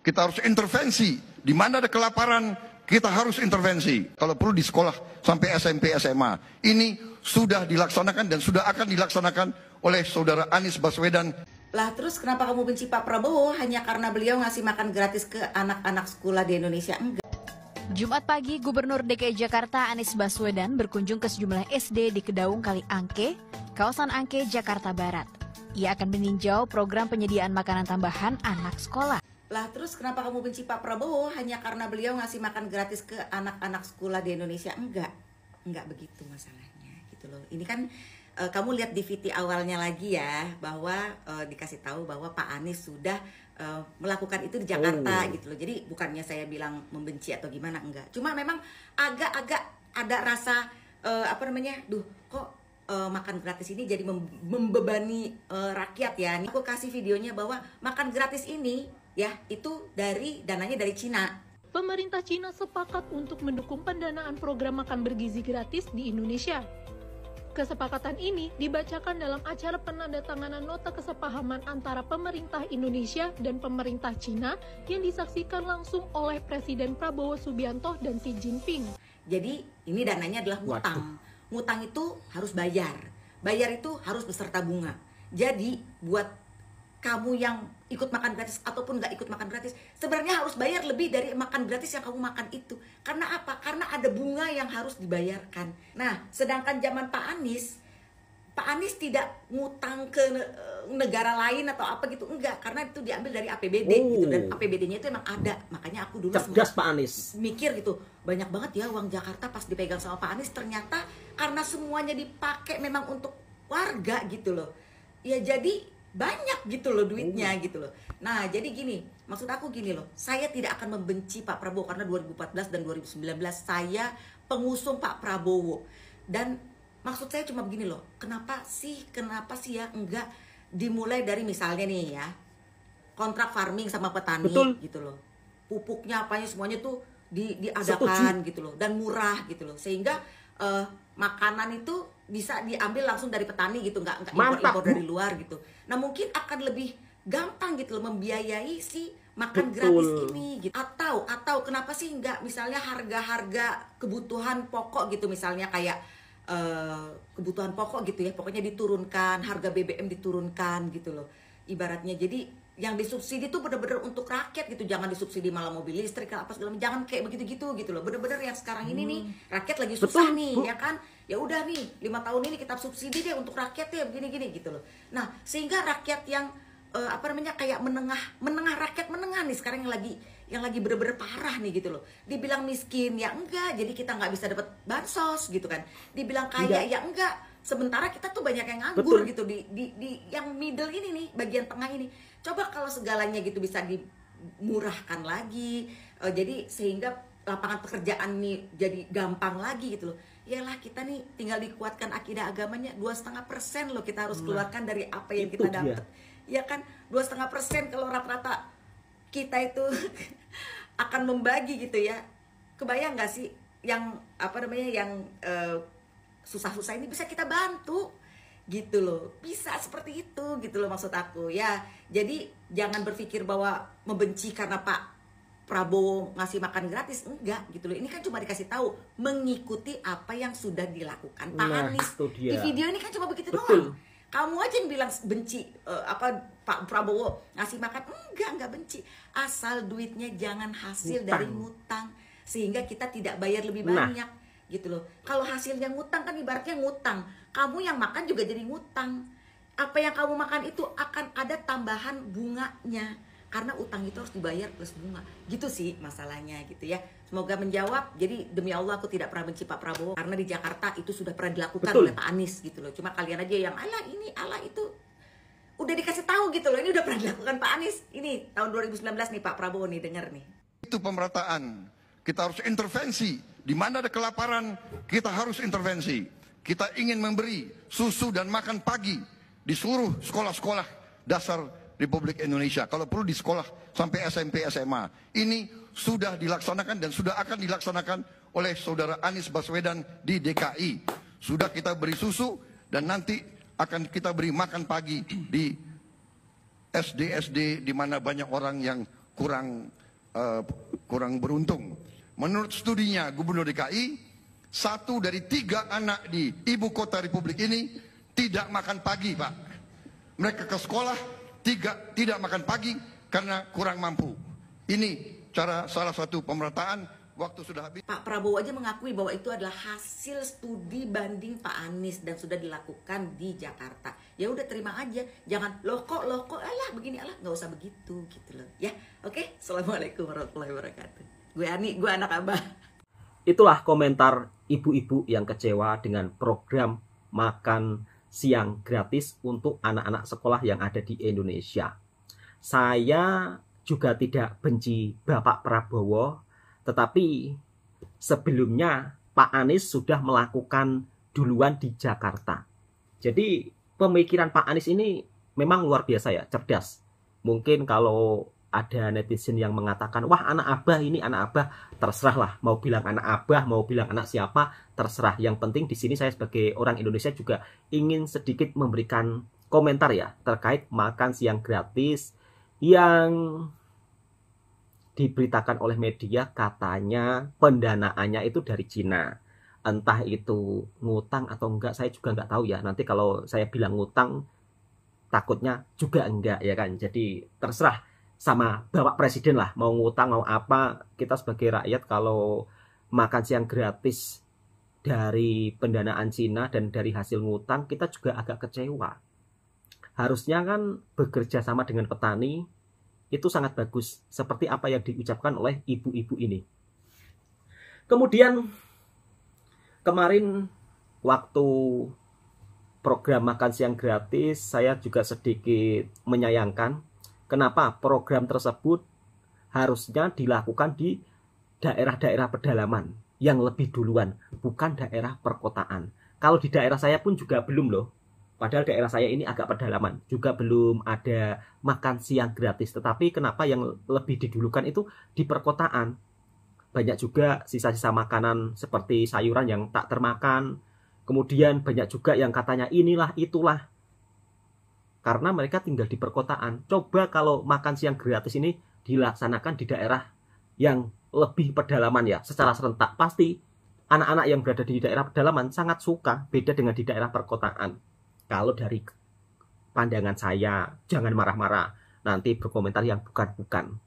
Kita harus intervensi. Di mana ada kelaparan, kita harus intervensi. Kalau perlu di sekolah sampai SMP, SMA. Ini sudah dilaksanakan dan sudah akan dilaksanakan oleh saudara Anies Baswedan. Lah terus kenapa kamu benci Pak Prabowo hanya karena beliau ngasih makan gratis ke anak-anak sekolah di Indonesia? Enggak. Jumat pagi, Gubernur DKI Jakarta Anies Baswedan berkunjung ke sejumlah SD di Kedaung Kali Angke, kawasan Angke, Jakarta Barat. Ia akan meninjau program penyediaan makanan tambahan anak sekolah. Lah terus kenapa kamu benci Pak Prabowo hanya karena beliau ngasih makan gratis ke anak-anak sekolah di Indonesia? Enggak begitu masalahnya gitu loh. Ini kan kamu lihat di VT awalnya lagi ya, bahwa dikasih tahu bahwa Pak Anies sudah melakukan itu di Jakarta gitu loh. Jadi bukannya saya bilang membenci atau gimana, enggak. Cuma memang agak-agak ada rasa kok makan gratis ini jadi membebani rakyat ya. Nih aku kasih videonya bahwa makan gratis ini ya itu dananya dari Cina. Pemerintah Cina sepakat untuk mendukung pendanaan program makan bergizi gratis di Indonesia. Kesepakatan ini dibacakan dalam acara penandatanganan nota kesepahaman antara pemerintah Indonesia dan pemerintah Cina yang disaksikan langsung oleh Presiden Prabowo Subianto dan Xi Jinping. Jadi ini dananya adalah ngutang. Ngutang itu harus bayar. Bayar itu harus beserta bunga. Jadi buat kamu yang ikut makan gratis ataupun nggak ikut makan gratis, sebenarnya harus bayar lebih dari makan gratis yang kamu makan itu. Karena apa? Karena ada bunga yang harus dibayarkan. Nah, sedangkan zaman Pak Anies tidak ngutang ke negara lain atau apa gitu, enggak, karena itu diambil dari APBD gitu, dan APBD-nya itu emang ada. Makanya aku dulu cerdas Pak Anies mikir gitu, banyak banget ya uang Jakarta pas dipegang sama Pak Anies, ternyata karena semuanya dipakai memang untuk warga gitu loh. Ya jadi banyak gitu loh duitnya gitu loh. Nah jadi gini, maksud aku gini loh, saya tidak akan membenci Pak Prabowo karena 2014 dan 2019 saya pengusung Pak Prabowo. Dan maksud saya cuma begini loh, kenapa sih ya enggak dimulai dari misalnya nih ya, kontrak farming sama petani. Betul. Gitu loh, pupuknya apanya semuanya tuh diadakan. Setuju. Gitu loh, dan murah gitu loh, sehingga makanan itu bisa diambil langsung dari petani gitu, nggak impor dari luar gitu. Nah mungkin akan lebih gampang gitu loh membiayai si makan gratis ini gitu. Atau kenapa sih nggak misalnya harga-harga kebutuhan pokok gitu, misalnya kayak kebutuhan pokok gitu ya, pokoknya diturunkan, harga BBM diturunkan gitu loh ibaratnya. Jadi yang disubsidi tuh bener-bener untuk rakyat gitu, jangan disubsidi malah mobil listrik apa segala macam, jangan kayak begitu gitu loh. Bener-bener yang sekarang ini nih rakyat lagi susah nih ya kan, ya udah nih 5 tahun ini kita subsidi deh untuk rakyat ya begini-gini gitu loh. Nah sehingga rakyat yang kayak menengah rakyat menengah nih sekarang yang lagi bener-bener parah nih gitu loh, dibilang miskin ya enggak, jadi kita nggak bisa dapat bansos gitu kan, dibilang kaya ya enggak, sementara kita tuh banyak yang nganggur gitu di yang middle ini nih, bagian tengah ini. Coba kalau segalanya gitu bisa dimurahkan lagi, jadi sehingga lapangan pekerjaan nih jadi gampang lagi gitu loh. Yalah kita nih tinggal dikuatkan akidah agamanya, 2,5% loh kita harus keluarkan dari apa yang kita dapat. Ya kan 2,5% kalau rata-rata kita itu akan membagi gitu ya. Kebayang nggak sih yang yang susah-susah ini bisa kita bantu gitu loh, bisa seperti itu gitu loh maksud aku ya. Jadi jangan berpikir bahwa membenci karena Pak Prabowo ngasih makan gratis, enggak gitu loh. Ini kan cuma dikasih tahu mengikuti apa yang sudah dilakukan Pak Anies. Di video ini kan cuma begitu doang. Kamu aja yang bilang benci Pak Prabowo ngasih makan, enggak benci, asal duitnya jangan hasil dari ngutang, sehingga kita tidak bayar lebih banyak gitu loh. Kalau hasilnya ngutang kan ibaratnya ngutang, kamu yang makan juga jadi ngutang. Apa yang kamu makan itu akan ada tambahan bunganya, karena utang itu harus dibayar plus bunga. Gitu sih masalahnya gitu ya. Semoga menjawab. Jadi demi Allah aku tidak pernah benci Pak Prabowo, karena di Jakarta itu sudah pernah dilakukan oleh Pak Anies gitu loh. Cuma kalian aja yang ala ini ala itu, udah dikasih tahu gitu loh, ini udah pernah dilakukan Pak Anies. Ini tahun 2019 nih Pak Prabowo nih, denger nih. Itu pemerataan. Kita harus intervensi. Di mana ada kelaparan, kita harus intervensi. Kita ingin memberi susu dan makan pagi di seluruh sekolah-sekolah dasar Republik Indonesia. Kalau perlu di sekolah sampai SMP, SMA. Ini sudah dilaksanakan dan sudah akan dilaksanakan oleh saudara Anies Baswedan di DKI. Sudah kita beri susu dan nanti akan kita beri makan pagi di SD-SD di mana banyak orang yang kurang beruntung. Menurut studinya Gubernur DKI, 1 dari 3 anak di ibu kota Republik ini tidak makan pagi, Pak. Mereka ke sekolah tidak makan pagi karena kurang mampu. Ini salah satu pemerataan. Waktu sudah habis. Pak Prabowo aja mengakui bahwa itu adalah hasil studi banding Pak Anies dan sudah dilakukan di Jakarta. Ya udah terima aja, jangan loh kok alah begini alah, nggak usah begitu gitu loh. Ya, oke. Assalamualaikum warahmatullahi wabarakatuh. Gue Ani, gue anak Abah. Itulah komentar ibu-ibu yang kecewa dengan program makan siang gratis untuk anak-anak sekolah yang ada di Indonesia. Saya juga tidak benci Bapak Prabowo, tetapi sebelumnya Pak Anies sudah melakukan duluan di Jakarta. Jadi pemikiran Pak Anies ini memang luar biasa ya, cerdas. Mungkin kalau ada netizen yang mengatakan, wah anak Abah ini anak Abah, terserah lah. Mau bilang anak Abah, mau bilang anak siapa, terserah. Yang penting di sini saya sebagai orang Indonesia juga ingin sedikit memberikan komentar ya terkait makan siang gratis yang diberitakan oleh media katanya pendanaannya itu dari Cina. Entah itu ngutang atau enggak, saya juga enggak tahu ya. Nanti kalau saya bilang ngutang, takutnya juga enggak ya kan. Jadi terserah sama Bapak Presiden lah, mau ngutang mau apa. Kita sebagai rakyat kalau makan siang gratis dari pendanaan Cina dan dari hasil ngutang, kita juga agak kecewa. Harusnya kan bekerja sama dengan petani, itu sangat bagus, seperti apa yang diucapkan oleh ibu-ibu ini. Kemudian kemarin waktu program makan siang gratis, saya juga sedikit menyayangkan kenapa program tersebut harusnya dilakukan di daerah-daerah pedalaman yang lebih duluan, bukan daerah perkotaan. Kalau di daerah saya pun juga belum loh. Padahal daerah saya ini agak pedalaman, juga belum ada makan siang gratis. Tetapi kenapa yang lebih didulukan itu di perkotaan? Banyak juga sisa-sisa makanan seperti sayuran yang tak termakan. Kemudian banyak juga yang katanya inilah itulah. Karena mereka tinggal di perkotaan. Coba kalau makan siang gratis ini dilaksanakan di daerah yang lebih pedalaman ya, secara serentak. Pasti anak-anak yang berada di daerah pedalaman sangat suka, beda dengan di daerah perkotaan. Kalau dari pandangan saya, jangan marah-marah, nanti berkomentar yang bukan-bukan.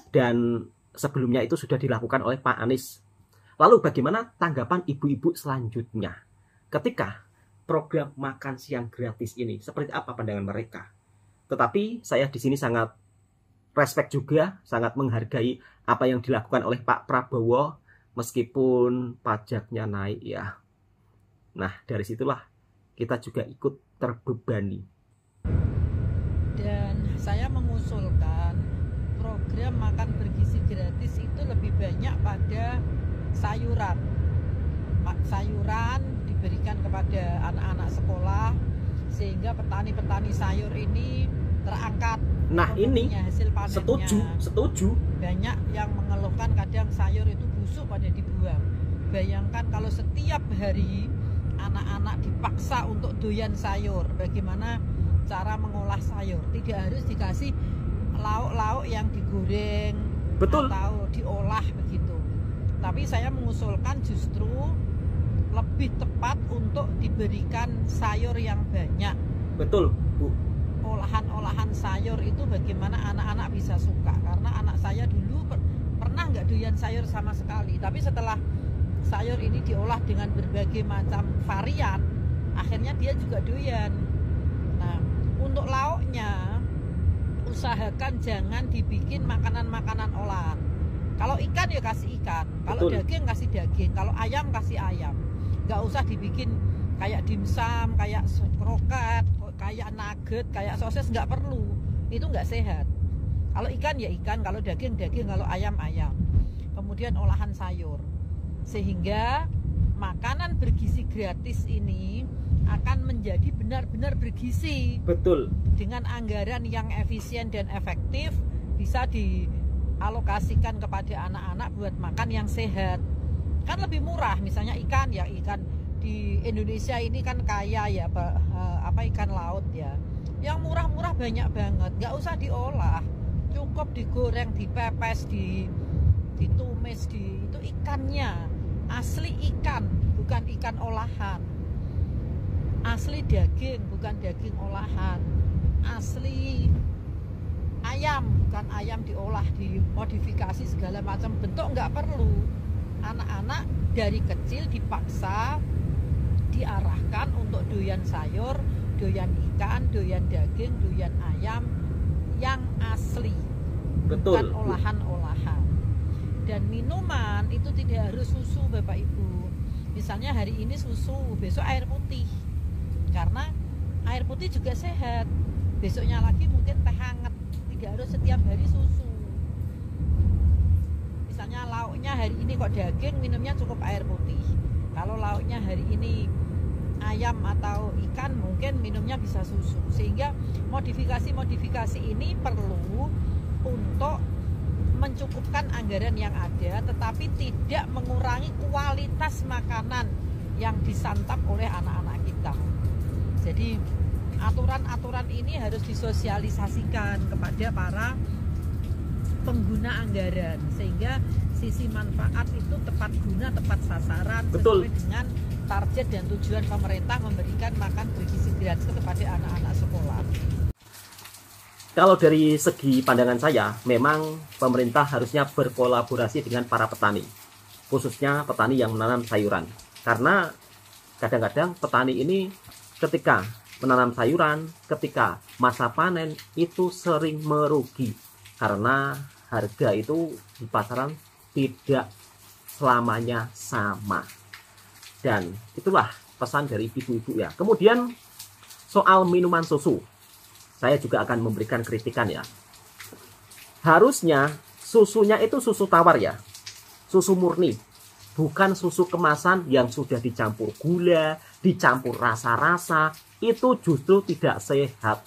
Dan sebelumnya itu sudah dilakukan oleh Pak Anies. Lalu bagaimana tanggapan ibu-ibu selanjutnya? Ketika program makan siang gratis ini, seperti apa pandangan mereka? Tetapi saya di sini sangat respect juga, sangat menghargai apa yang dilakukan oleh Pak Prabowo, meskipun pajaknya naik ya. Nah, dari situlah kita juga ikut terbebani. Dan saya mengusulkan program makan bergizi gratis itu lebih banyak pada sayuran. Sayuran diberikan kepada anak-anak sekolah sehingga petani-petani sayur ini terangkat. Nah ini hasil panennya. Setuju. Banyak yang mengeluhkan kadang sayur itu busuk pada dibuang. Bayangkan kalau setiap hari anak-anak dipaksa untuk doyan sayur, bagaimana cara mengolah sayur? Tidak harus dikasih lauk-lauk yang digoreng, betul, atau diolah begitu. Tapi saya mengusulkan justru lebih tepat untuk diberikan sayur yang banyak. Betul, Bu. Olahan-olahan sayur itu bagaimana anak-anak bisa suka. Karena anak saya dulu pernah nggak doyan sayur sama sekali, tapi setelah sayur ini diolah dengan berbagai macam varian, akhirnya dia juga doyan. Nah, untuk lauknya usahakan jangan dibikin makanan-makanan olahan. Kalau ikan ya kasih ikan, kalau daging kasih daging, kalau ayam kasih ayam. Nggak usah dibikin kayak dimsum, kayak kroket, kayak nugget, kayak sosis, nggak perlu. Itu nggak sehat. Kalau ikan ya ikan, kalau daging daging, kalau ayam ayam. Kemudian olahan sayur. Sehingga makanan bergizi gratis ini akan menjadi benar-benar bergizi. Betul. Dengan anggaran yang efisien dan efektif, bisa dialokasikan kepada anak-anak buat makan yang sehat. Kan lebih murah, misalnya ikan ya, ikan di Indonesia ini kan kaya ya, ikan laut ya. Yang murah-murah banyak banget, nggak usah diolah. cukup digoreng, dipepes, ditumis, itu ikannya asli ikan, bukan ikan olahan, asli daging, bukan daging olahan, asli ayam, bukan ayam diolah, dimodifikasi segala macam bentuk, nggak perlu. Anak-anak dari kecil dipaksa diarahkan untuk doyan sayur, doyan ikan, doyan daging, doyan ayam yang asli, bukan Betul. olahan-olahan. Dan minuman itu tidak harus susu Bapak Ibu. Misalnya hari ini susu, besok air putih, karena air putih juga sehat. Besoknya lagi mungkin teh hangat, tidak harus setiap hari susu. Misalnya lauknya hari ini kok daging, minumnya cukup air putih. Kalau lauknya hari ini ayam atau ikan, mungkin minumnya bisa susu. Sehingga modifikasi-modifikasi ini perlu untuk mencukupkan anggaran yang ada, tetapi tidak mengurangi kualitas makanan yang disantap oleh anak-anak kita. Jadi aturan-aturan ini harus disosialisasikan kepada para pengguna anggaran, sehingga sisi manfaat itu tepat guna, tepat sasaran, Betul. sesuai dengan target dan tujuan pemerintah memberikan makan bergizi gratis kepada anak-anak sekolah. Kalau dari segi pandangan saya, memang pemerintah harusnya berkolaborasi dengan para petani, khususnya petani yang menanam sayuran. Karena kadang-kadang petani ini ketika menanam sayuran, ketika masa panen itu sering merugi. Karena harga itu di pasaran tidak selamanya sama. Dan itulah pesan dari ibu-ibu ya. Kemudian soal minuman susu, saya juga akan memberikan kritikan ya. Harusnya susunya itu susu tawar ya, susu murni, bukan susu kemasan yang sudah dicampur gula, dicampur rasa-rasa. Itu justru tidak sehat.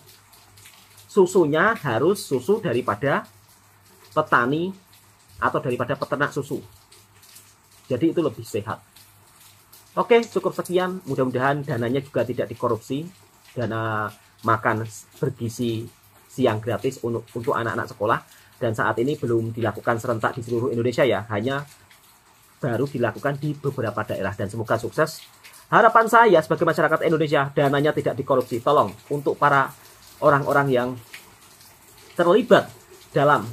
Susunya harus susu daripada petani atau daripada peternak susu. Jadi itu lebih sehat. Oke, cukup sekian. Mudah-mudahan dananya juga tidak dikorupsi. Dana makan bergizi siang gratis untuk anak-anak sekolah. Dan saat ini belum dilakukan serentak di seluruh Indonesia ya. Hanya baru dilakukan di beberapa daerah. Dan semoga sukses. Harapan saya sebagai masyarakat Indonesia, dananya tidak dikorupsi. Tolong untuk para orang-orang yang terlibat dalam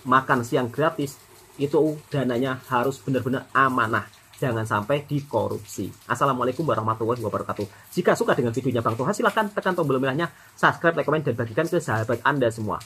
makan siang gratis, itu dananya harus benar-benar amanah. Jangan sampai dikorupsi. Assalamualaikum warahmatullahi wabarakatuh. Jika suka dengan videonya Bang Toha, silahkan tekan tombol merahnya, subscribe, like, komen, dan bagikan ke sahabat Anda semua.